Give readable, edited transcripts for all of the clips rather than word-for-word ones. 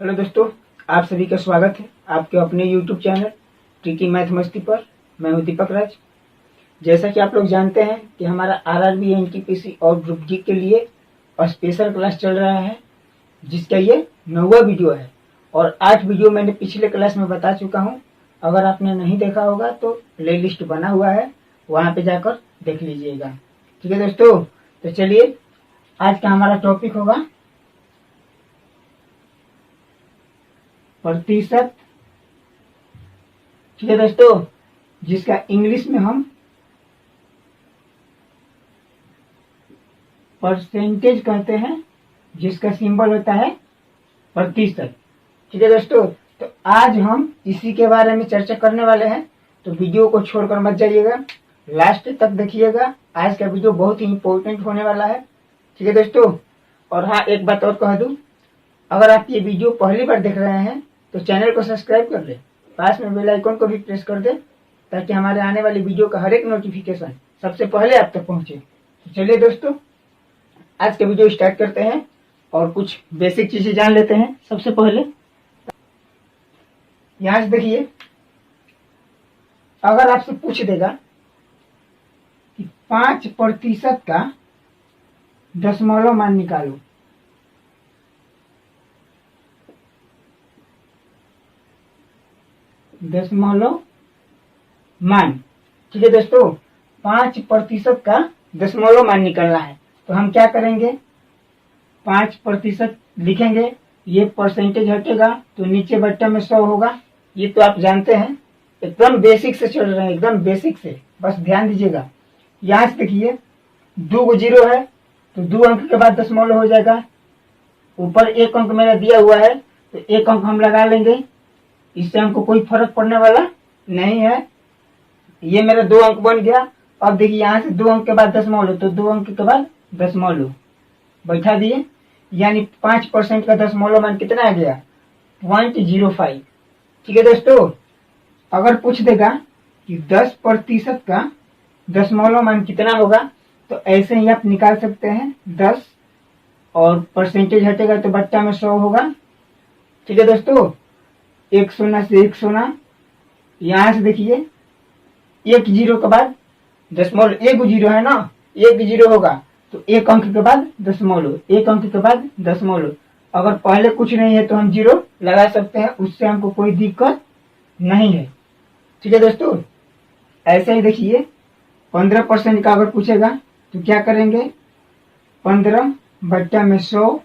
Hello दोस्तों, आप सभी का स्वागत है आपके अपने YouTube चैनल ट्रिकी मैथ मस्ती पर। मैं हूं दीपक राज। जैसा कि आप लोग जानते हैं कि हमारा आरआरबी एनटीपीसी और ग्रुप डी के लिए स्पेशल क्लास चल रहा है, जिसका ये 9वां वीडियो है और 8 वीडियो मैंने पिछले क्लास में बता चुका हूं। अगर आपने नहीं देखा होगा तो प्ले लिस्ट बना हुआ है, वहां पे जाकर देख लीजिएगा। ठीक है दोस्तों, तो चलिए आज का हमारा टॉपिक होगा प्रतिशत। ठीक है दोस्तों, जिसका इंग्लिश में हम परसेंटेज कहते हैं, जिसका सिंबल होता है प्रतिशत। ठीक है दोस्तों, तो आज हम इसी के बारे में चर्चा करने वाले हैं, तो वीडियो को छोड़कर मत जाइएगा, लास्ट तक देखिएगा। आज का वीडियो बहुत ही इंपॉर्टेंट होने वाला है। ठीक है दोस्तों, और हाँ, एक बात और कह दूं, अगर आप ये वीडियो पहली बार देख रहे हैं तो चैनल को सब्सक्राइब कर ले, पास में बेल आइकन को भी प्रेस कर दे, ताकि हमारे आने वाली वीडियो का हर एक नोटिफिकेशन सबसे पहले आप तक पहुंचे। तो चलिए दोस्तों, आज का वीडियो स्टार्ट करते हैं और कुछ बेसिक चीजें जान लेते हैं। सबसे पहले यहां से देखिए, अगर आपसे पूछ देगा कि 5% का दशमलव मान निकालो, दशमलव मान। ठीक है दोस्तों, 5% का दशमलव मान निकलना है, तो हम क्या करेंगे, 5% लिखेंगे, ये परसेंटेज हटेगा तो नीचे बट्टा में 100 होगा। ये तो आप जानते हैं, एकदम बेसिक से चल रहे हैं, एकदम बेसिक से, बस ध्यान दीजिएगा। यहां से देखिए 2 जीरो है तो 2 अंक के बाद दशमलव हो जाएगा। ऊपर 1 अंक मेरा दिया हुआ है तो 1 अंक हम लगा लेंगे, इससे हमको कोई फर्क पड़ने वाला नहीं है। ये मेरा 2 अंक बन गया। अब देखिए यहाँ से 2 अंक के बाद दशमलव, तो 2 अंक के बाद दशमलव बैठा दिए, यानी 5% का दशमलव मान कितना आ गया, 0.05। ठीक है दोस्तों, अगर पूछ देगा कि 10% का दशमलव मान कितना होगा, तो ऐसे ही आप निकाल सकते हैं। 10 और परसेंटेज हटेगा तो बट्टा में 100 होगा। ठीक है दोस्तों, 1 शून्य से 1 शून्य, यहां से देखिए 1 जीरो के बाद दशमलव, 1 जीरो है ना, 1 जीरो होगा तो 1 अंक के बाद दशमलव, 1 अंक के बाद दशमलव। अगर पहले कुछ नहीं है तो हम जीरो लगा सकते हैं, उससे हमको कोई दिक्कत नहीं है। ठीक है दोस्तों, ऐसे ही देखिए 15% का अगर पूछेगा तो क्या करेंगे, 15 बट्टा में 100,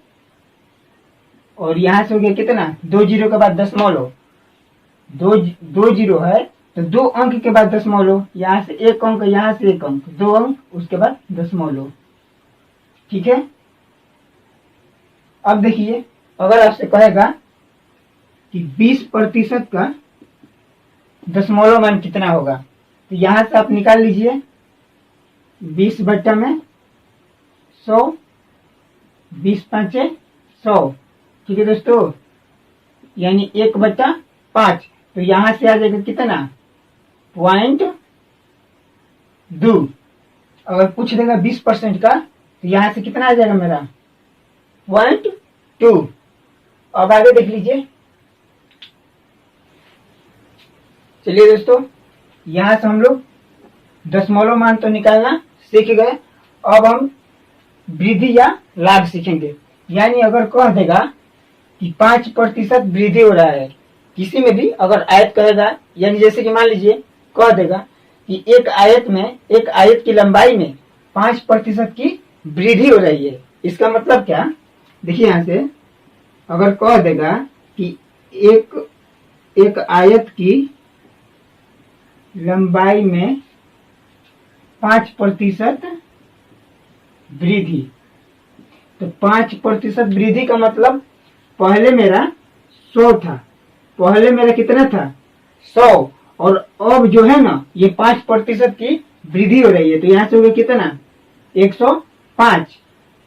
और यहां से हो गया कितना, 2 जीरो के बाद दशमलव, 2 जीरो है तो 2 अंक के बाद दशमलव, यहाँ से 1 अंक, यहाँ से 1 अंक, 2 अंक, उसके बाद दशमलव। ठीक है, अब देखिए अगर आपसे कहेगा कि 20% का दशमलव मान कितना होगा, तो यहां से आप निकाल लीजिए 20 बट्टा में 100, 20 पांचे 100। ठीक है दोस्तों, यानी 1/5, तो यहां से आ जाएगा कितना, 0.2। अगर पूछ देगा 20% का तो यहां से कितना आ जाएगा मेरा, 0.2। अब आगे देख लीजिए। चलिए दोस्तों, यहां से हम लोग दशमलव मान तो निकालना सीख गए। अब हम वृद्धि या लाभ सीखेंगे। यानी अगर कह देगा कि 5% वृद्धि हो रहा है, किसी में भी अगर आयत कहेगा, यानी जैसे कि मान लीजिए कह देगा कि एक आयत की लंबाई में 5% की वृद्धि हो रही है, इसका मतलब क्या, देखिए यहां से अगर कह देगा कि एक आयत की लंबाई में 5% वृद्धि, तो 5% वृद्धि का मतलब पहले मेरा 100 था, पहले मेरा कितना था, 100, और अब जो है ना ये 5% की वृद्धि हो रही है, तो यहां से हो गया कितना, 105।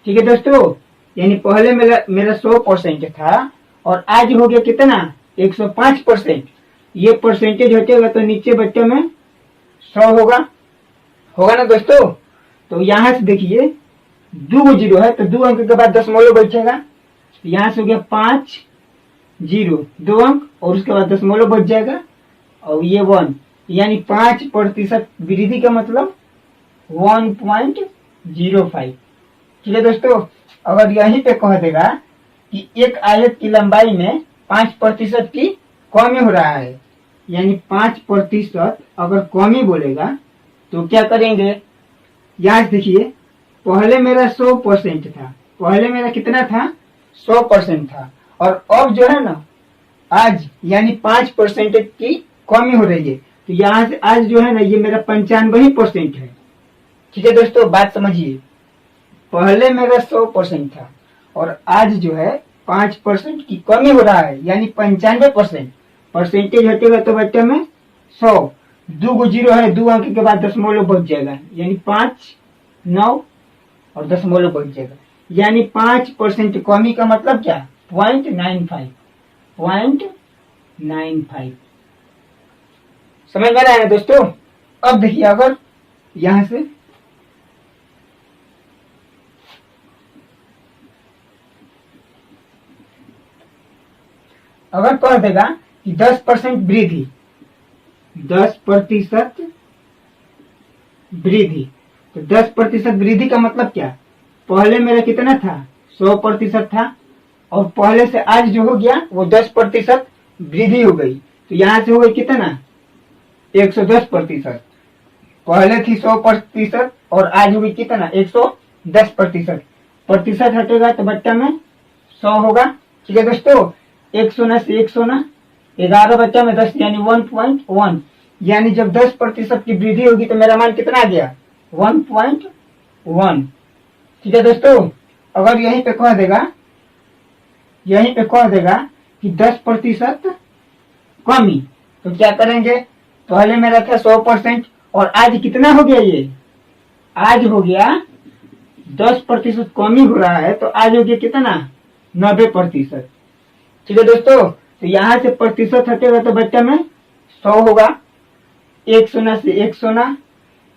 ठीक है दोस्तों, यानी पहले मेरा 100% था और आज हो गया कितना, 105%। ये परसेंटेज हटेगा तो नीचे बच्चे में 100 होगा ना दोस्तों। तो यहां से देखिए 2 जीरो है तो 2 अंक के बाद दशमलव बैठेगा, यहाँ से हो गया 5 0 2 अंक और उसके बाद दशमलव बच जाएगा और ये 1, यानी 5% वृद्धि का मतलब 1.05। ठीक है दोस्तों, अगर यहीं पे कह देगा कि एक आयत की लंबाई में 5% की कमी हो रहा है, यानी 5% अगर कमी बोलेगा तो क्या करेंगे। यहाँ देखिए, पहले मेरा 100% था, पहले मेरा कितना था 100% था, और अब जो है ना आज यानी 5% की कमी हो रही है, तो यहाँ से आज जो है ना ये मेरा 95% है। ठीक है दोस्तों, बात समझिए, पहले मेरा 100% था और आज जो है 5% की कमी हो रहा है, यानी 95%। परसेंटेज हटेगा तो बच्चे में 100, 2 जीरो है, 2 अंक के बाद दशमलव बच जाएगा, यानी 5 9 और दशमलव बच जाएगा, यानी 5% कमी का मतलब क्या 0.95। समझ में आ रहा है दोस्तों। अब देखिए, अगर यहां से अगर कह देगा कि 10% वृद्धि, 10% वृद्धि, तो 10% वृद्धि का मतलब क्या, पहले मेरा कितना था 100% था और पहले से आज जो हो गया वो 10% वृद्धि हो गई, तो यहां से हो गई कितना 110%। पहले थी 100% और आज हो गई कितना 110%। प्रतिशत हटेगा तो बच्चा में 100 होगा। ठीक है दोस्तों, 100 से 100 11 बच्चा में 10 यानी 1.1, यानी जब 10% की वृद्धि होगी तो मेरा मान कितना आ गया 1.1। ठीक है दोस्तों, अगर यहीं पे कह देगा कि 10% कमी, तो क्या करेंगे, पहले मेरा था 100% और आज कितना हो गया, ये आज हो गया 10% कमी हो रहा है, तो आज हो गया कितना 90%। ठीक है दोस्तों, तो यहां से प्रतिशत हटेगा तो बच्चा में 100 होगा, 100 से 100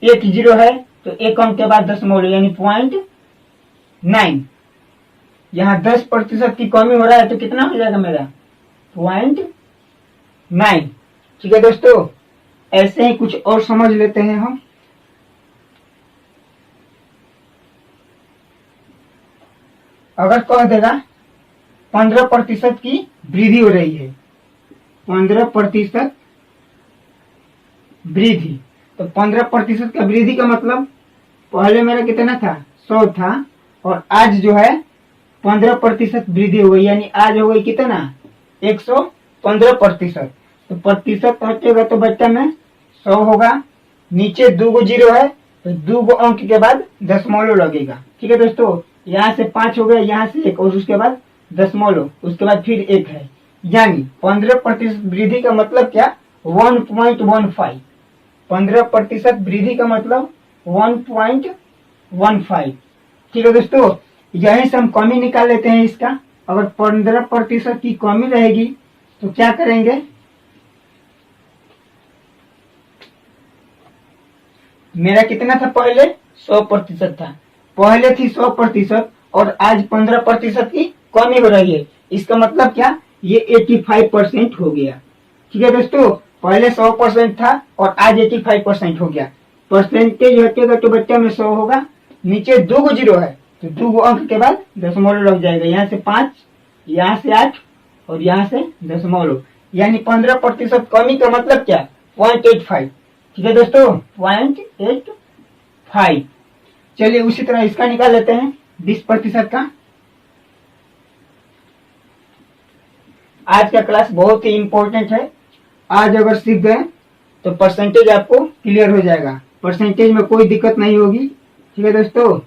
1 जीरो है तो एक अंक के बाद दशमलव यानी 0.9, यहाँ 10% की कमी हो रहा है तो कितना हो जाएगा मेरा 0.9। ठीक है दोस्तों, ऐसे ही कुछ और समझ लेते हैं हम। अगर कह देगा 15% की वृद्धि हो रही है, 15% वृद्धि, तो 15% का वृद्धि का मतलब पहले मेरा कितना था 100 था और आज जो है 15% वृद्धि हो गई, यानी आज हो गई कितना 115%। तो प्रतिशत हटेगा तो बच्चा में 100 होगा, नीचे 2 जीरो है तो 2 अंक के बाद दशमलव लगेगा। ठीक है दोस्तों, यहाँ से 5 हो गया, यहाँ से 1 और उसके बाद दशमलव, उसके बाद फिर 1 है, यानी 15% वृद्धि का मतलब क्या 1.15। 15% वृद्धि का मतलब 1.15। ठीक है दोस्तों, यहीं से हम कमी निकाल लेते हैं इसका। अगर 15% की कमी रहेगी तो क्या करेंगे, मेरा कितना था पहले 100% था, पहले थी 100% और आज 15% की कमी हो रही है, इसका मतलब क्या ये 85% हो गया। ठीक है दोस्तों, पहले 100% था और आज 85% हो गया। परसेंटेज हटेगा तो बच्चा में 100 होगा, नीचे 2 जीरो है तो 2 अंक के बाद दशमलव लग जाएगा, यहाँ से 5, यहाँ से 8 और यहाँ से दशमलव, यानी 15% कमी का मतलब क्या 0.85। ठीक है दोस्तों, 0.85। चलिए उसी तरह इसका निकाल लेते हैं 20% का। आज का क्लास बहुत ही इंपॉर्टेंट है, आज अगर सीख गए तो परसेंटेज आपको क्लियर हो जाएगा, परसेंटेज में कोई दिक्कत नहीं होगी। ठीक है दोस्तों,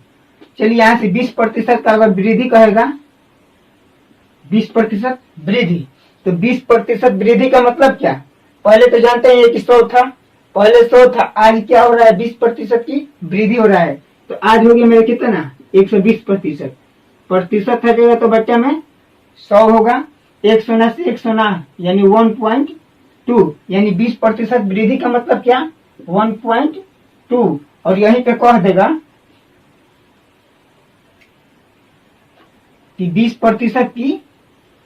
चलिए यहाँ से 20% का अगर वृद्धि कहेगा, 20% वृद्धि, तो 20% वृद्धि का मतलब क्या, पहले तो जानते हैं कि 100 था, पहले 100 था, आज क्या हो रहा है 20% की वृद्धि हो रहा है, तो आज हो गया मेरा कितना 120%। प्रतिशत हटेगा तो बच्चा में 100 होगा, 100 से 100 यानी 1.2, यानी 20% वृद्धि का मतलब क्या 1.2। और यहीं पे कह देगा कि 20% की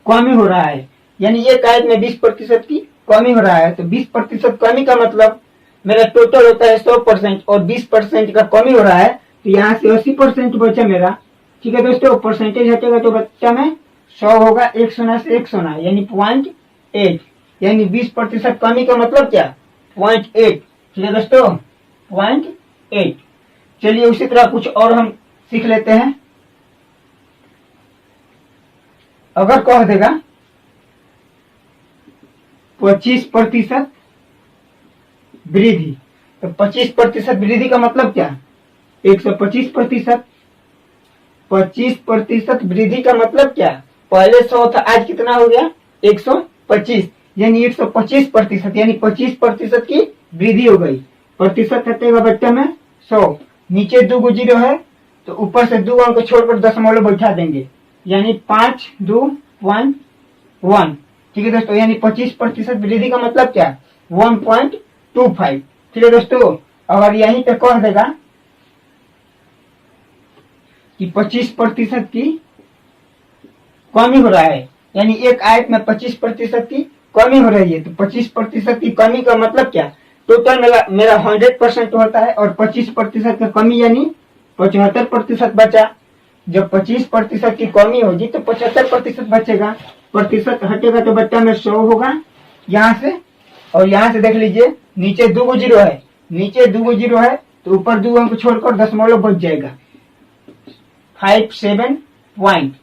कमी हो रहा है, यानी एक आयत में 20% की कमी हो रहा है। तो 20% कमी का मतलब मेरा टोटल होता है 100% और 20% का कमी हो रहा है, तो यहाँ से 80% बचा मेरा। ठीक है दोस्तों, परसेंटेज हटेगा तो बच्चा में 100 होगा, 1 सोना से 1 सोना यानी 0.8, यानी 20% कमी का मतलब क्या 0.8। ठीक है दोस्तों, 0.8। चलिए उसी तरह कुछ और हम सीख लेते हैं। अगर कह देगा 25% वृद्धि, तो 25% वृद्धि का मतलब क्या 125%। 25% वृद्धि का मतलब क्या, पहले 100 था, आज कितना हो गया 125, यानी 125%, यानी 25% की वृद्धि हो गई। प्रतिशत हटेगा बच्चा में 100, नीचे 2 जीरो है तो ऊपर से 2 अंक छोड़कर दशमलव बैठा देंगे, यानी 5.2.1। ठीक है दोस्तों, यानी 25% वृद्धि का मतलब क्या 1.25। ठीक है दोस्तों, अगर यहीं पे कह देगा कि 25% की कमी हो रहा है, यानी एक आयत में 25% की कमी हो रही है, तो 25% की कमी का मतलब क्या, टोटल मेरा 100% होता है और 25% का कमी यानी 75% बचा। जब 25% की कमी होगी तो 75% बचेगा, प्रतिशत हटेगा तो बच्चा में 100 होगा यहाँ से। और यहाँ से देख लीजिए नीचे 2 जीरो है, नीचे 2 जीरो है तो ऊपर 2 अंक छोड़कर दशमलव बच जाएगा 57 पॉइंट।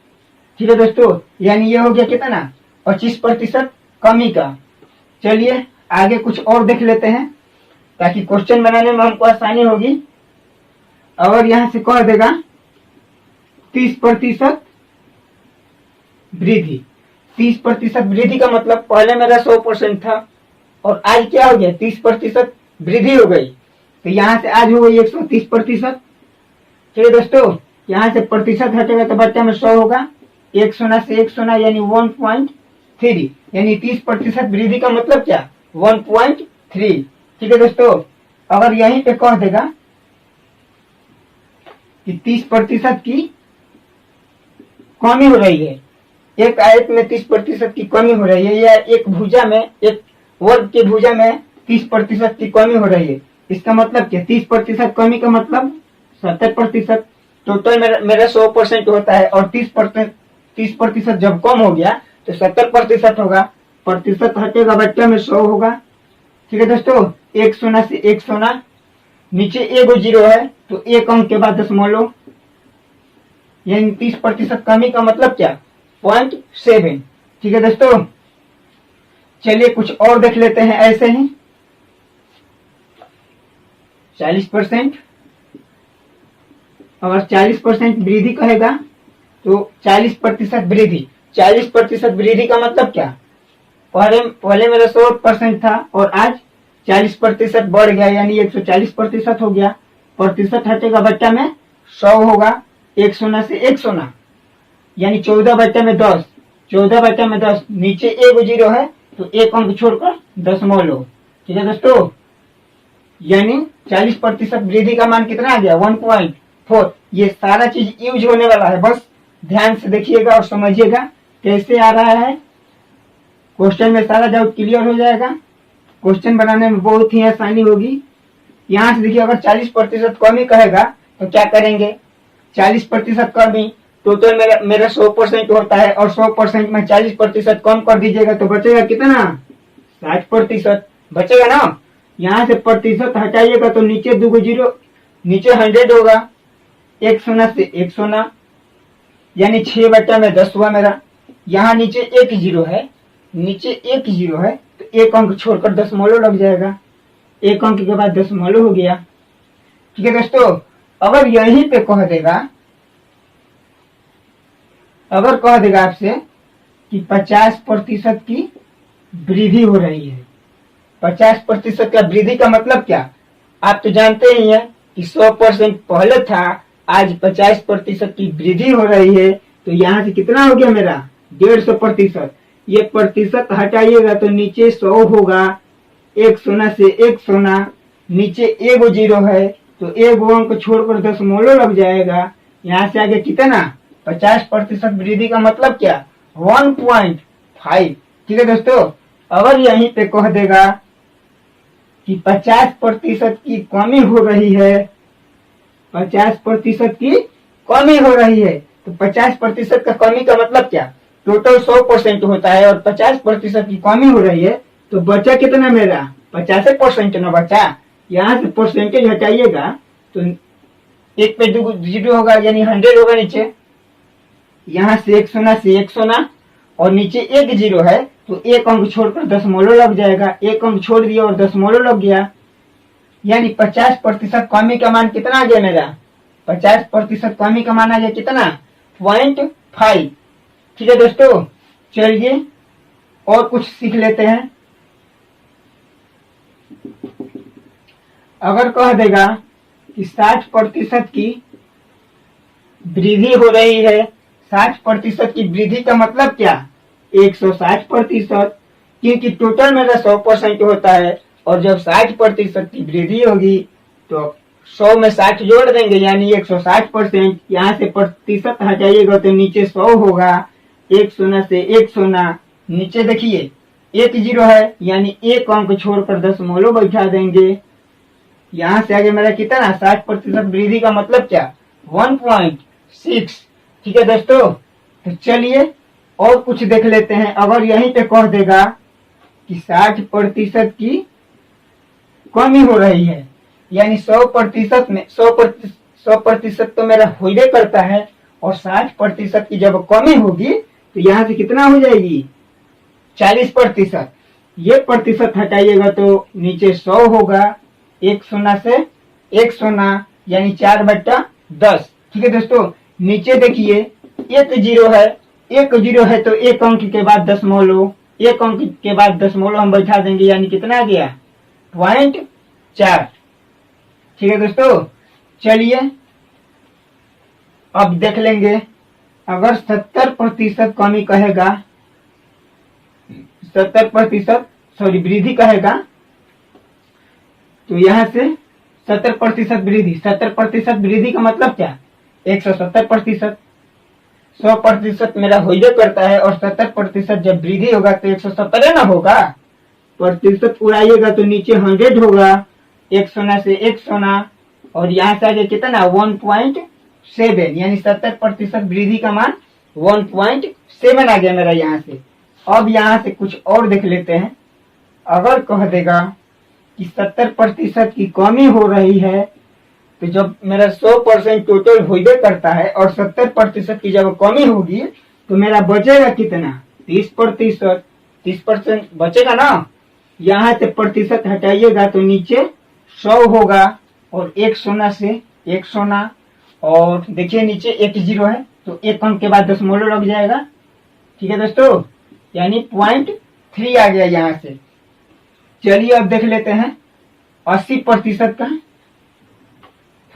ठीक है दोस्तों, यानी ये हो गया कितना 25% कमी का। चलिए आगे कुछ और देख लेते हैं ताकि क्वेश्चन बनाने में हमको आसानी होगी। अगर यहां से कह देगा 30% वृद्धि, 30% वृद्धि का मतलब पहले मेरा 100% था और आज क्या हो गया 30% वृद्धि हो गई, तो यहाँ से आज हो गई 130%। ठीक है दोस्तों, यहाँ से प्रतिशत हटेगा तो बच्चा में 100 होगा, 1 सोना से 1 सोना यानी 1.3, यानी 30% वृद्धि का मतलब क्या 1.3। ठीक है दोस्तों, अगर यहीं पे कह देगा कि 30% की कमी हो रही है, एक आयत में 30% की कमी हो रही है, या एक भुजा में, एक वर्ग के भुजा में 30% की कमी हो रही है, इसका मतलब क्या 30% कमी का मतलब 70%। टोटल मेरा 100% होता है और 30% जब कम हो गया तो 70% होगा, प्रतिशत हटेगा बच्चा में 100 होगा। ठीक है दोस्तों, 1 सोना से 1 सोना, नीचे 1 जीरो है तो 1 अंक के बाद दशमलव, यानी 30% कमी का मतलब क्या 0.7। ठीक है दोस्तों, चलिए कुछ और देख लेते हैं ऐसे ही। 40%, अगर 40% वृद्धि कहेगा तो 40% वृद्धि, 40% वृद्धि का मतलब क्या, पहले मेरा 100% था और आज 40% बढ़ गया, यानी 140% हो गया। प्रतिशत हटेगा बच्चा में 100 होगा, 1 सोना से 1 सोना यानी 14 बच्चा में 10, 14 बच्चा में 10, नीचे 1 जीरो है तो 1 अंक छोड़कर दशमलव। ठीक है दोस्तों, यानी 40% वृद्धि का मान कितना आ गया 1.4। ये सारा चीज यूज होने वाला है, बस ध्यान से देखिएगा और समझिएगा कैसे आ रहा है। क्वेश्चन में सारा डाउट क्लियर हो जाएगा, क्वेश्चन बनाने में बहुत ही आसानी होगी। यहाँ से देखिए अगर 40% कमी कहेगा तो क्या करेंगे, 40% कमी, टोटल मेरा 100% होता है और 100% में 40% कम कर दीजिएगा तो बचेगा कितना 60% बचेगा ना। यहाँ से प्रतिशत हटाइएगा तो नीचे 2 जीरो, नीचे 100 होगा, 1 सोना से 1 सोना यानी 6 बच्चा में 10 हुआ मेरा। यहाँ नीचे 1 जीरो है, नीचे 1 जीरो है तो 1 अंक छोड़कर दशमलव लग जाएगा, 1 अंक के बाद दशमलव हो गया। ठीक है दोस्तों, अगर यहीं पे कह देगा, अगर कह देगा आपसे कि 50% की वृद्धि हो रही है, 50% का वृद्धि का मतलब क्या, आप तो जानते ही हैं कि 100% पहले था, आज 50% की वृद्धि हो रही है, तो यहाँ से कितना हो गया मेरा 150%। ये प्रतिशत हटाइएगा तो नीचे 100 होगा, 1 सोना से 1 सोना, नीचे 1 जीरो है तो 1 अंक छोड़कर दशमलव लग जाएगा। यहाँ से आगे कितना 50% वृद्धि का मतलब क्या 1.5। ठीक है दोस्तों, अगर यहीं पे कह देगा कि 50% की कमी हो रही है, 50% की कमी हो रही है, तो 50% का कमी का मतलब क्या, टोटल 100% होता है और 50% की कमी हो रही है, तो बचा कितना मेरा 50% ना बचा। यहाँ से परसेंटेज हटाइएगा तो एक पे दो जीरो होगा यानी 100 होगा नीचे, यहाँ से 100 से 100 और नीचे एक जीरो है तो एक अंक छोड़कर दशमलव लग जाएगा, एक अंक छोड़ दिया और दशमलव लग गया, यानी 50% कमी का मान कितना आ गया मेरा, 50% कमी का मान आ गया कितना 0.5। ठीक है दोस्तों, चलिए और कुछ सीख लेते हैं। अगर कह देगा कि 60% की वृद्धि हो रही है, 60% की वृद्धि का मतलब क्या 160%, क्योंकि टोटल मेरा 100% होता है और जब 60% की वृद्धि होगी तो 100 में 60 जोड़ देंगे यानी 160%, यहाँ से प्रतिशत हटाइएगा तो नीचे 100 होगा, 100 से 100 नीचे देखिए एक जीरो है यानी एक अंक छोड़कर दशमलव बैठा देंगे, यहाँ से आगे मेरा कितना 60% वृद्धि का मतलब क्या 1.6। ठीक है दोस्तों, तो चलिए और कुछ देख लेते हैं। अगर यहीं पे कह देगा कि 60% की कमी हो रही है, यानी 100% में 100% तो मेरा होइबे करता है और 60% की जब कमी होगी तो यहाँ से कितना हो जाएगी 40%, ये प्रतिशत हटाइएगा तो नीचे 100 होगा, 100 से 100 यानी 4/10। ठीक है दोस्तों, नीचे देखिए एक जीरो है, एक जीरो है तो एक अंक के बाद दशमलव, एक अंक के बाद दशमलव हम बैठा देंगे यानी कितना गया 0.4। ठीक है दोस्तों, चलिए अब देख लेंगे। अगर 70% कमी कहेगा, 70% सॉरी वृद्धि कहेगा तो यहाँ से 70% वृद्धि, 70% वृद्धि का मतलब क्या 170%, 100% मेरा होइबे करता है और 70% जब वृद्धि होगा तो 170 ना होगा, प्रतिशत उड़ाइएगा तो नीचे 100 होगा, 100 से 100 और यहाँ से आगे कितना 1.7 यानी 70% वृद्धि का मान 1.7 आ गया मेरा यहाँ से। अब यहाँ से कुछ और देख लेते हैं। अगर कह देगा कि 70% की कमी हो रही है, तो जब मेरा 100% टोटल होइबे करता है और 70% की जब कमी होगी तो मेरा बचेगा कितना 30%, 30% बचेगा ना, यहाँ से प्रतिशत हटाइएगा तो नीचे 100 होगा और 100 से 100 और देखिए नीचे एक जीरो है तो एक अंक के बाद दशमलव लग जाएगा। ठीक है दोस्तों, यानी 0.3 आ गया यहाँ से। चलिए अब देख लेते हैं 80% का,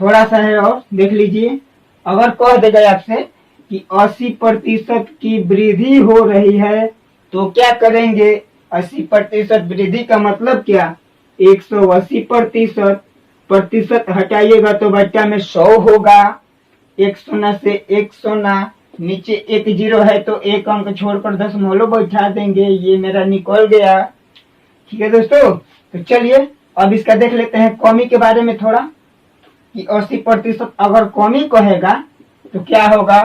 थोड़ा सा है और देख लीजिए। अगर कह देगा आपसे कि 80% की वृद्धि हो रही है तो क्या करेंगे, 80% वृद्धि का मतलब क्या 180%, प्रतिशत हटाइएगा तो बच्चा में 100 होगा, 100 से 100 नीचे एक जीरो है तो एक अंक छोड़कर दशमलव बैठा देंगे, ये मेरा निकल गया। ठीक है दोस्तों, तो चलिए अब इसका देख लेते हैं कमी के बारे में थोड़ा कि 80% अगर कमी कहेगा तो क्या होगा,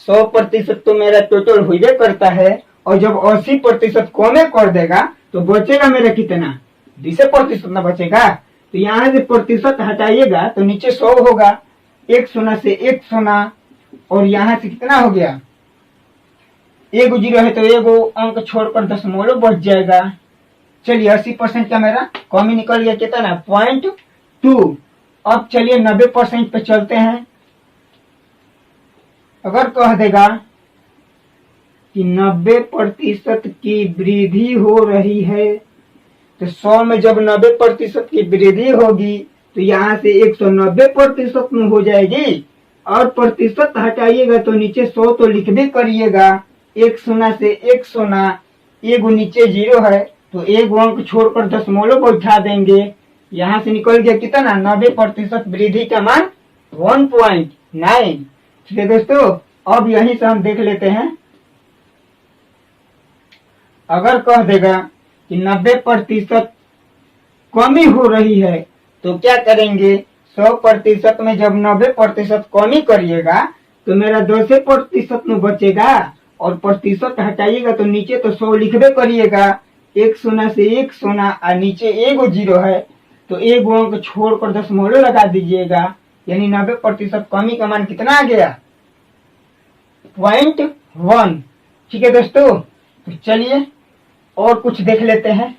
100% तो मेरा टोटल होइबे करता है और जब 80% कमे कर देगा तो बचेगा मेरा कितना 20% ना बचेगा, तो यहाँ से प्रतिशत हटाइएगा तो नीचे 100 होगा, 100 से 100 और यहाँ से कितना हो गया एक जीरो है तो एगो अंक छोड़कर दशमलव बच जाएगा। चलिए 80% का मेरा कमी निकल गया कितना 0.2। अब चलिए 90% पे चलते हैं। अगर कह देगा कि 90% की वृद्धि हो रही है तो 100 में जब 90% की वृद्धि होगी तो यहाँ से 190% में हो जाएगी और प्रतिशत हटाइएगा तो नीचे 100 तो लिख भी करिएगा, 100 से 100 एगो नीचे जीरो है तो एक अंक छोड़कर दशमलव बैठा देंगे, यहाँ से निकल गया कितना 90% वृद्धि का मान 1.9। ठीक है दोस्तों, अब यहीं से हम देख लेते हैं अगर कह देगा कि 90% कमी हो रही है तो क्या करेंगे, 100% में जब 90% कमी करिएगा तो मेरा 10% में बचेगा, और प्रतिशत हटाइएगा तो नीचे तो 100 लिखबे करिएगा, एक शून्य से एक शून्य और नीचे एगो जीरो है तो एक अंक छोड़कर दशमलव लगा दीजिएगा, यानी 90% कमी का मान कितना आ गया, 0.1। ठीक है दोस्तों, तो चलिए और कुछ देख लेते हैं।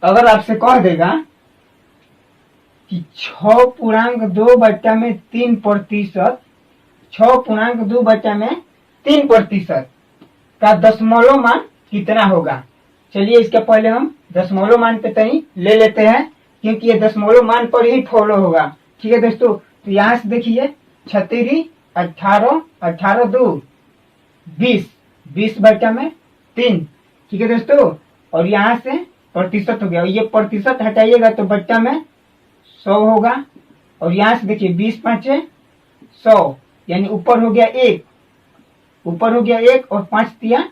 अगर आपसे कह देगा कि 6.2/3%, 6.2/3% का दशमलव मान कितना होगा। चलिए इसके पहले हम दशमलव मान पे तनी ले लेते हैं, क्योंकि ये दशमलव मान पर ही फॉलो होगा। ठीक है दोस्तों, तो यहाँ से देखिए 36, 18, 18 2 20, 20/3। ठीक है दोस्तों, और यहाँ से प्रतिशत हो गया, ये प्रतिशत हटाइएगा तो बट्टा में 100 होगा, और यहाँ से देखिए 20 5 100, यानी ऊपर हो गया 1, ऊपर हो गया 1 और 5 तिया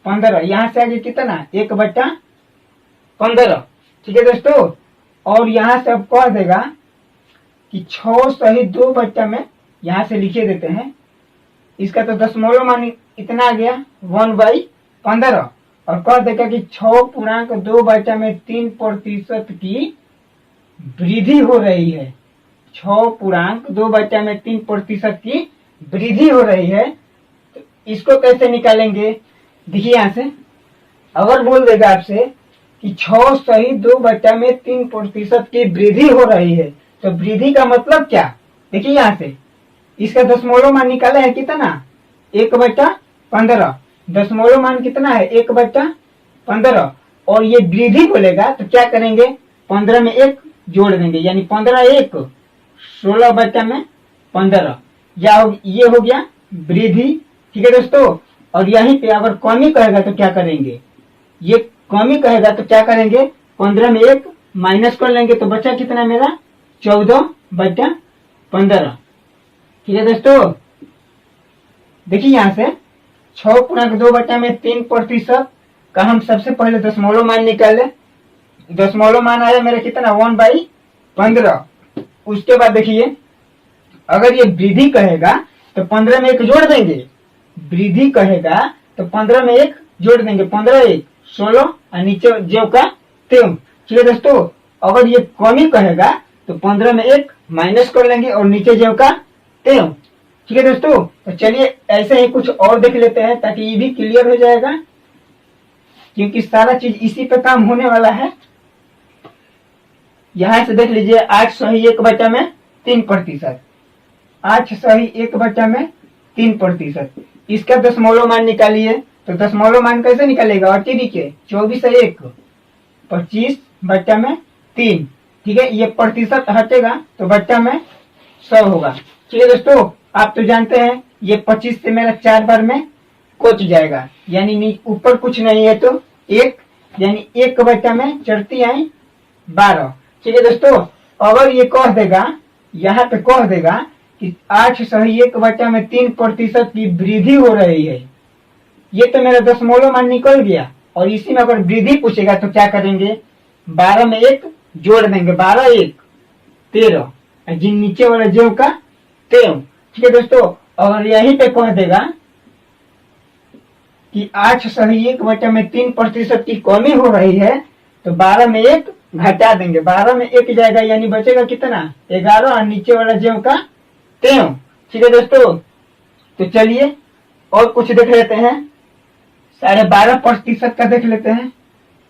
15, यहाँ से आगे कितना 1/15। ठीक है दोस्तों, और यहाँ से अब कह देगा कि 6 सही 2 बट्टा में, यहाँ से लिखे देते हैं, इसका तो दशमलव मान इतना आ गया 1/15, और कह देगा कि 6.2/3% की वृद्धि हो रही है, 6.2/3% की वृद्धि हो रही है। तो इसको कैसे निकालेंगे, देखिए यहाँ से अगर बोल देगा आपसे कि 6 सही 2/3% की वृद्धि हो रही है, तो वृद्धि का मतलब क्या, देखिए यहाँ से इसका दशमलव मान निकाला है कितना 1/15, दशमलव मान कितना है 1/15, और ये वृद्धि बोलेगा तो क्या करेंगे 15 में 1 जोड़ देंगे, यानी 15 1 16/15, या ये हो गया वृद्धि। ठीक है दोस्तों, और यहीं पे अगर कमी कहेगा तो क्या करेंगे, ये कमी कहेगा तो क्या करेंगे 15 में 1 माइनस कर लेंगे, तो बचा कितना मेरा 14/15। ठीक है दोस्तों, देखिए यहाँ से 6.2/3% का हम सबसे पहले दशमलव मान निकाले, दशमलव मान आया मेरा कितना 1/15। उसके बाद देखिए अगर ये वृद्धि कहेगा तो 15 में 1 जोड़ देंगे, वृद्धि कहेगा तो 15 में 1 जोड़ देंगे, 15 1 16 और नीचे जो का त्यों। ठीक है दोस्तों, अगर ये कमी कहेगा तो 15 में 1 माइनस कर लेंगे और नीचे जो का त्यों। ठीक है दोस्तों, तो चलिए ऐसे ही कुछ और देख लेते हैं ताकि ये भी क्लियर हो जाएगा, क्योंकि सारा चीज इसी पे काम होने वाला है। यहां से देख लीजिए 8 सही 1/3%, 8 सही 1/3%, इसका दशमलव मान निकालिए, तो दशमलव मान कैसे निकालेगा, और के 24 से 1 25/3। ठीक है, ये प्रतिशत हटेगा तो बट्टा में 100 होगा। ठीक है दोस्तों, आप तो जानते हैं ये 25 से मेरा 4 बार में कोच जाएगा, यानी ऊपर कुछ नहीं है तो 1, यानी 1/12। ठीक है दोस्तों, अगर ये कह देगा, यहाँ पे कह देगा कि 8 सही 1/3% की वृद्धि हो रही है, ये तो मेरा दशमलव मान निकल गया, और इसी में अगर वृद्धि पूछेगा तो क्या करेंगे 12 में 1 जोड़ देंगे, 12 1 13, जिन नीचे वाला जो का त्यों। ठीक है दोस्तों, अगर यहीं पे कह देगा कि 8 सही 1/3% की कमी हो रही है, तो 12 में 1 घटा देंगे, 12 में 1 जाएगा, यानी बचेगा कितना 11 और नीचे वाला जो का त्यों। ठीक है दोस्तों, तो चलिए और कुछ देख लेते हैं, 12.5% का देख लेते हैं,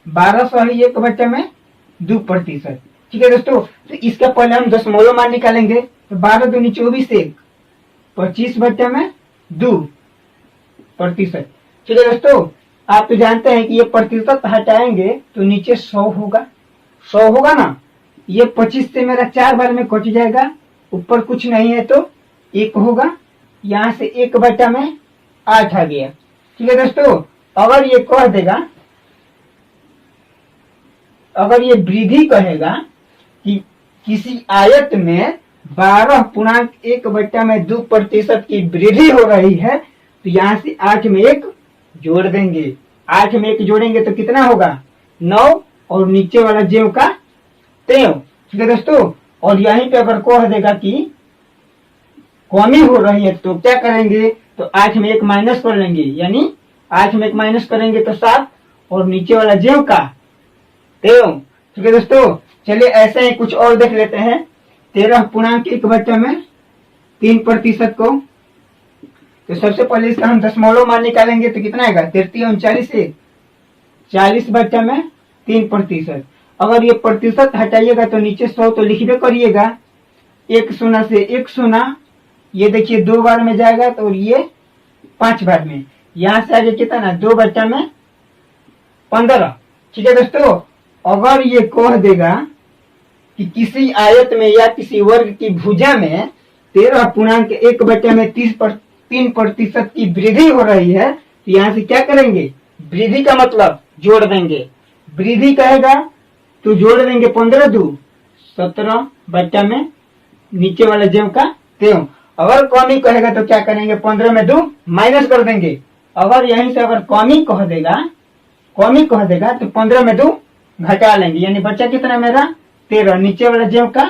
12 सही 1/2%। ठीक है दोस्तों, तो इसका पहले हम दशमलव मान निकालेंगे, तो 12 दूनी 24 1 25/2%। ठीक है दोस्तों, आप तो जानते हैं कि ये प्रतिशत हटाएंगे तो नीचे 100 होगा, 100 होगा ना, ये 25 से मेरा 4 बार में कट जाएगा, ऊपर कुछ नहीं है तो 1 होगा, यहाँ से 1/8 आ गया। ठीक है दोस्तों, अगर ये कह देगा अगर ये वृद्धि कहेगा कि किसी आयत में 12.1/2% की वृद्धि हो रही है, तो यहाँ से 8 में 1 जोड़ देंगे। 8 में 1 जोड़ेंगे तो कितना होगा 9, और नीचे वाला जेव का तेव। ठीक है दोस्तों, और यहीं पे अगर कह देगा कि कमी हो रही है तो क्या करेंगे, तो 8 में 1 माइनस कर लेंगे, यानी 8 में 1 माइनस करेंगे तो 7, और नीचे वाला जेव का तेव। ठीक है दोस्तों, चलिए ऐसे ही कुछ और देख लेते हैं। 13.1/3% को, तो सबसे पहले इसका हम दशमलव मान निकालेंगे तो कितना आएगा 33 से 40/3%। अगर ये प्रतिशत हटाइएगा तो नीचे 100 तो लिखबे करिएगा, 1 शून्य से 1 शून्य, ये देखिए 2 बार में जाएगा तो ये 5 बार में, यहाँ से आगे कितना 2/15। ठीक है दोस्तों, अगर ये कह देगा कि किसी आयत में या किसी वर्ग की भुजा में 13.1/3% की वृद्धि हो रही है, तो यहाँ से क्या करेंगे, वृद्धि का मतलब जोड़ देंगे। वृद्धि कहेगा तो जोड़ देंगे 15 2 17 में नीचे वाले जेव का तेव। अगर कमी कहेगा तो क्या करेंगे, 15 में 2 माइनस कर देंगे। अगर यहीं से अगर कमी कह देगा तो 15 में 2 घटा लेंगे, यानी बच्चा कितना मेरा 13, नीचे वाला जेव का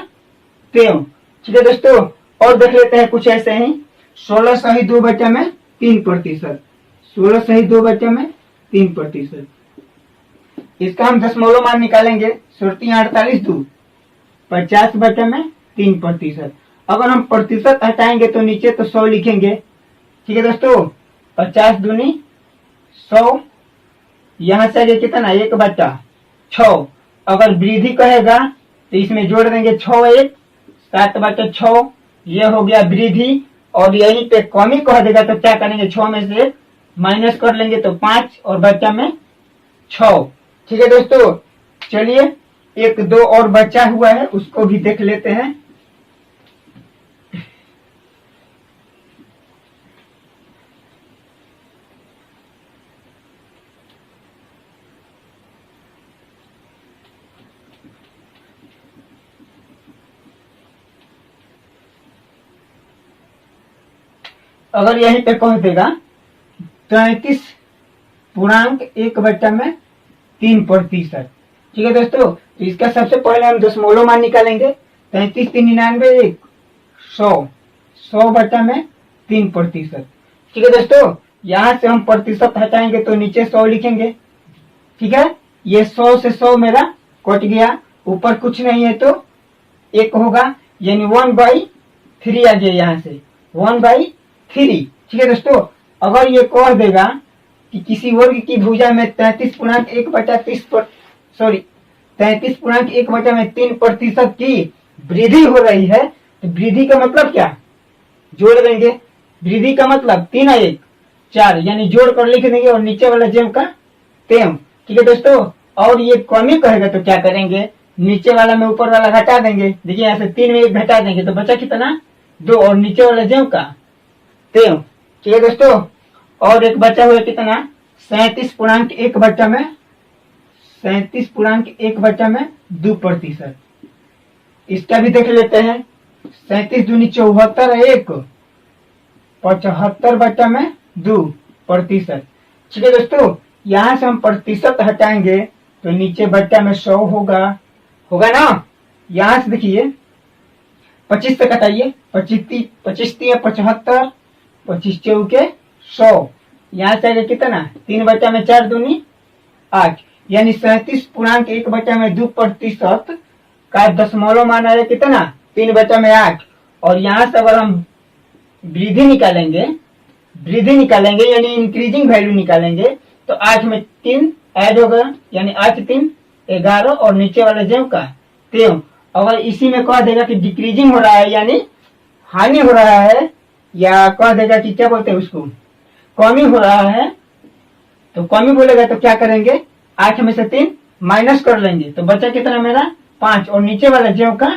तेव। ठीक है दोस्तों, और देख लेते हैं कुछ ऐसे ही। 16 सही 2/3%, 16 सही 2/3%। इसका हम दशमलव मान निकालेंगे, 48 2 50/3%। अगर हम प्रतिशत हटाएंगे तो नीचे तो 100 लिखेंगे। ठीक है दोस्तों, 50 दूनी 100, यहाँ से आगे कितना 1/6। अगर वृद्धि कहेगा तो इसमें जोड़ देंगे 6 1 7/6, ये हो गया वृद्धि। और यहीं पे कमी कह देगा तो क्या करेंगे, 6 में से माइनस कर लेंगे तो 5, और बच्चा में 6। ठीक है दोस्तों, चलिए 1 2 और बचा हुआ है, उसको भी देख लेते हैं। अगर यहीं पे कह देगा 33.1/3%। ठीक है दोस्तों, तो इसका सबसे पहले हम दशमलव मान निकालेंगे। 33 3 99 1 100, 100/3%। ठीक है दोस्तों, यहाँ से हम प्रतिशत हटाएंगे तो नीचे 100 लिखेंगे। ठीक है, ये 100 से 100 मेरा कट गया, ऊपर कुछ नहीं है तो 1 होगा, यानी 1/3 आ गया, यहाँ से 1/3। ठीक है दोस्तों, अगर ये कह देगा कि किसी वर्ग की भुजा में 33.1/3% की वृद्धि हो रही है, तो वृद्धि का मतलब क्या, जोड़ देंगे। वृद्धि का मतलब 3 1 4, यानी जोड़ कर लिख देंगे, और नीचे वाला जेव का तेव। ठीक है दोस्तों, और ये कमी कहेगा तो क्या करेंगे, नीचे वाला में ऊपर वाला घटा देंगे। देखिए यहाँ से 3 में 1 घटा देंगे तो बचा कितना 2, और नीचे वाला जेव का तेव। ठीक है दोस्तों, और एक बचा हुआ कितना 37.1/2%। इसका भी देख लेते हैं। 37 दूनी 74 1 75/2%। ठीक है दोस्तों, यहाँ से हम प्रतिशत हटाएंगे तो नीचे बच्चा में 100 होगा ना। यहाँ से देखिए 25 से कटाइए, 25 75, 25 चौके 100, यहाँ से आगे कितना 3/4 दूनी 8, यानी 37.1/2% का दशमलव मान आया कितना 3/8। और यहाँ से अगर हम वृद्धि निकालेंगे यानी इंक्रीजिंग वैल्यू निकालेंगे, तो 8 में 3 ऐड होगा, यानी 8 3 11, और नीचे वाले जेव का तेव। अगर इसी में कह देगा कि डिक्रीजिंग हो रहा है, यानी हानि हो रहा है, या कह देगा कि क्या बोलते हैं उसको, कमी हो रहा है, तो कमी बोलेगा तो क्या करेंगे, 8 में से 3 माइनस कर लेंगे, तो बचा कितना मेरा 5, और नीचे वाला जेव का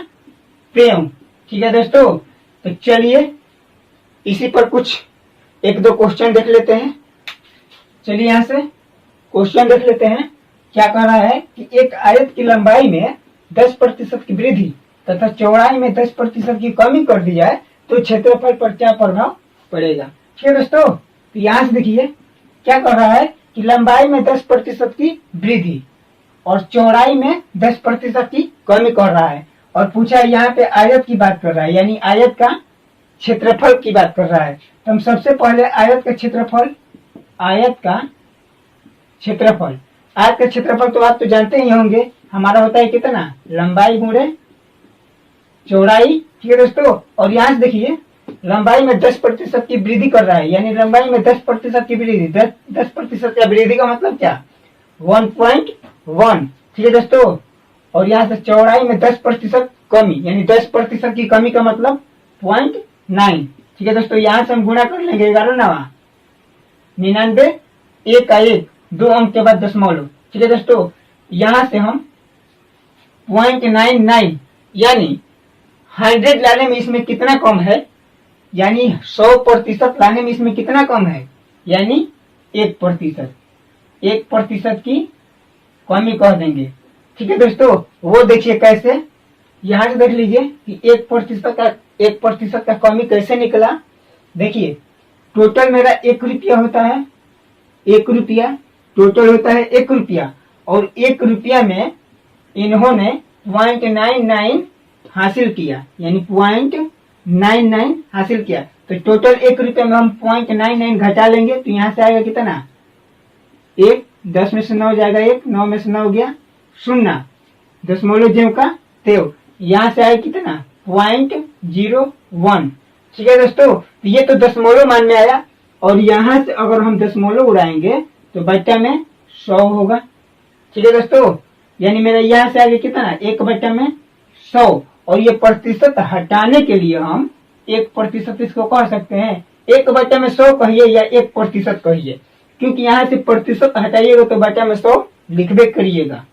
तेव। ठीक है दोस्तों, तो चलिए इसी पर कुछ 1 2 क्वेश्चन देख लेते हैं। चलिए यहाँ से क्वेश्चन देख लेते हैं। क्या कह रहा है कि एक आयत की लंबाई में 10% की वृद्धि तथा चौड़ाई में 10% की कमी कर दी जाए तो क्षेत्रफल पर क्या प्रभाव पड़ेगा। ठीक है दोस्तों, तो यहाँ से देखिए क्या कर रहा है कि लंबाई में 10% की वृद्धि और चौड़ाई में 10% की कमी कर रहा है, और पूछा है यहाँ पे आयत की बात कर रहा है, यानी आयत का क्षेत्रफल की बात कर रहा है। तो हम सबसे पहले आयत का क्षेत्रफल तो आप तो जानते ही होंगे, हमारा होता है कितना, लंबाई गुणे चौड़ाई। ठीक है दोस्तों, और यहाँ से देखिए लंबाई में 10% की वृद्धि कर रहा है, यानी लंबाई में 10% की वृद्धि, 10% का वृद्धि का मतलब क्या, 1.1। ठीक है दोस्तों, और यहाँ से चौड़ाई में 10% कमी, यानी 10% की कमी का मतलब 0.9। ठीक है दोस्तों, यहाँ से हम गुणा कर लेंगे 11 9 99, 1 का 1, 2 अंक के बाद दशमलव। ठीक है दोस्तों, यहाँ से हम 0.99 यानी 100 लाने में इसमें कितना कम है, यानी 100% लाने में इसमें कितना कम है, यानी 1%। 1% की कमी कह देंगे। ठीक है दोस्तों, वो देखिए कैसे, यहाँ से देख लीजिए कि 1% का कमी कैसे निकला। देखिए टोटल मेरा 1 रुपया होता है, 1 रुपया टोटल होता है 1 रुपया, और 1 रुपया में इन्होंने 0.99 हासिल किया, यानी 0.99 हासिल किया। तो टोटल 1 रुपया में हम 0.99 घटा लेंगे तो यहाँ से आएगा कितना, 1, 10 में से 9 जाएगा 1, 9 में से 9 गया 0, दशमलव जेव का तेव, यहाँ से आएगा कितना 0.01। ठीक है दोस्तों, तो ये तो दशमलव मान में आया, और यहाँ से अगर हम दशमलव उड़ाएंगे तो बट्टा में 100 होगा। ठीक है दोस्तों, यानी मेरा यहाँ से आगे कितना 1/100, और ये प्रतिशत हटाने के लिए हम 1% इसको कह सकते हैं, 1/100 कहिए या 1% कहिए, क्योंकि यहाँ से प्रतिशत हटाइएगा तो बट्टा में 100 लिखबे करिएगा।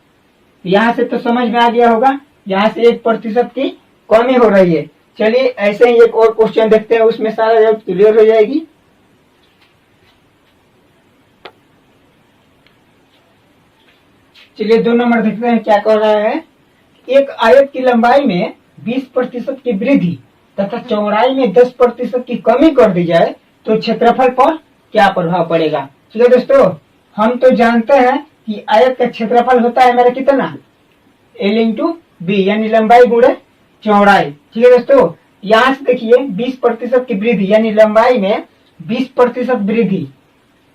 यहाँ से तो समझ में आ गया होगा, यहाँ से 1% की कमी हो रही है। चलिए ऐसे ही एक और क्वेश्चन देखते हैं, उसमें सारा डाउट क्लियर हो जाएगी। चलिए 2 नंबर देखते हैं क्या कर रहा है। एक आयत की लंबाई में 20% की वृद्धि तथा चौड़ाई में 10% की कमी कर दी जाए तो क्षेत्रफल पर क्या प्रभाव पड़ेगा। ठीक है दोस्तों, हम तो जानते हैं कि आयत का क्षेत्रफल होता है मेरा कितना, L × B, यानी लंबाई गुणे चौड़ाई। ठीक है दोस्तों, यहाँ से देखिए 20% की वृद्धि, यानी लंबाई में 20% वृद्धि,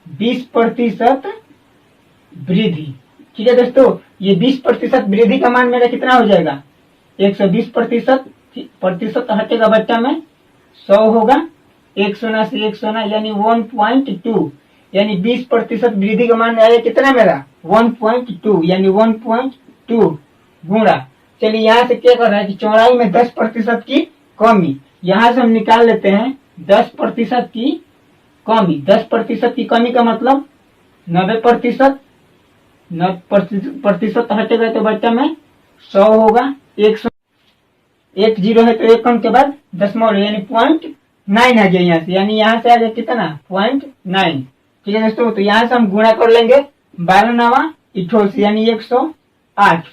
20% वृद्धि। ठीक है दोस्तों, ये 20% वृद्धि का मान मेरा कितना हो जाएगा, 120%, हटेगा बच्चा में 100 होगा, 1 सोना से 1 सोना, यानी 1.2, यानी 20% वृद्धि का मान आया कितना मेरा 1.2, यानी 1.2 गुणा। चलिए यहाँ से क्या कर रहा है कि चौड़ाई में 10% की कमी, यहाँ से हम निकाल लेते हैं 10% की कमी। 10% की कमी का मतलब 90%, 90% हटेगा तो बच्चा में 100 होगा, 1 0 है तो 1 अंक के बाद दशमलव, यानी 0.9 आ गया यहाँ से, यानी यहाँ से आ गया कितना 0.9। ठीक है दोस्तों, तो यहाँ से हम गुणा कर लेंगे 12 9 28, यानी 108,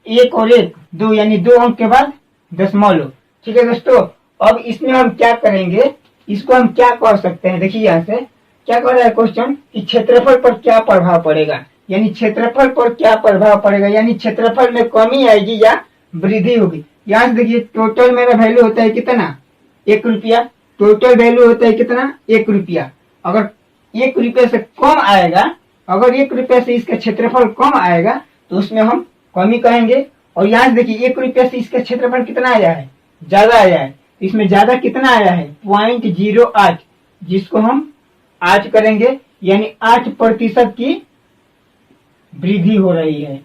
1 और 1 2, यानी 2 अंक के बाद दशमलव। ठीक है दोस्तों, अब इसमें हम क्या करेंगे, इसको हम क्या कर सकते हैं, देखिए यहाँ से क्या कर रहा है क्वेश्चन कि क्षेत्रफल पर क्या प्रभाव पड़ेगा, यानी क्षेत्रफल पर क्या प्रभाव पड़ेगा, यानी क्षेत्रफल में कमी आएगी या वृद्धि होगी। यहाँ से देखिए टोटल मेरा वैल्यू होता है कितना 1 रुपया, टोटल वैल्यू होता है कितना 1 रुपया। अगर 1 रुपये से कम आएगा, अगर 1 रुपये से इसका क्षेत्रफल कम आएगा तो उसमें हम कमी कहेंगे। और यहाँ से देखिए 1 रुपये से इसका क्षेत्रफल कितना आया है, ज्यादा आया है, इसमें ज्यादा कितना आया है 0.08, जिसको हम 8 करेंगे, यानी 8% की वृद्धि हो रही है।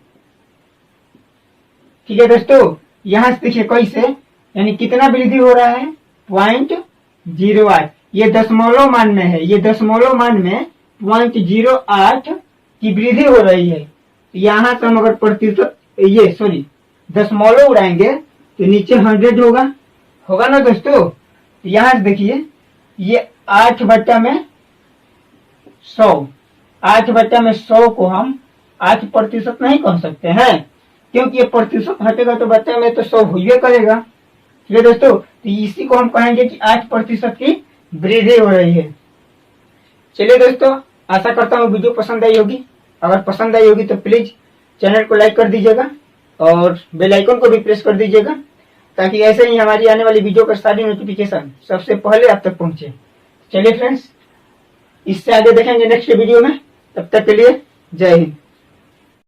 ठीक है दोस्तों, यहाँ से देखिए कैसे, यानी कितना वृद्धि हो रहा है 0.08, ये दशमलव मान में है, ये दशमलव मान में 0.08 की वृद्धि हो रही है। यहाँ से हम अगर प्रतिशत दशमलव उड़ाएंगे तो नीचे 100 होगा ना दोस्तों। तो यहाँ से देखिए ये 8/100, 8/100 को हम 8% नहीं कह सकते हैं, क्योंकि ये प्रतिशत हटेगा तो बच्चे में तो 100 हुई करेगा। ठीक है दोस्तों, तो इसी को हम कहेंगे कि 8% की वृद्धि हो रही है। चलिए दोस्तों, आशा करता हूँ वीडियो पसंद आई होगी। अगर पसंद आई होगी तो प्लीज चैनल को लाइक कर दीजिएगा और बेल आइकन को भी प्रेस कर दीजिएगा, ताकि ऐसे ही हमारी आने वाली वीडियो का सारी नोटिफिकेशन सबसे पहले आप तक पहुंचे। चलिए फ्रेंड्स, इससे आगे देखेंगे नेक्स्ट वीडियो में। तब तक के लिए जय हिंद।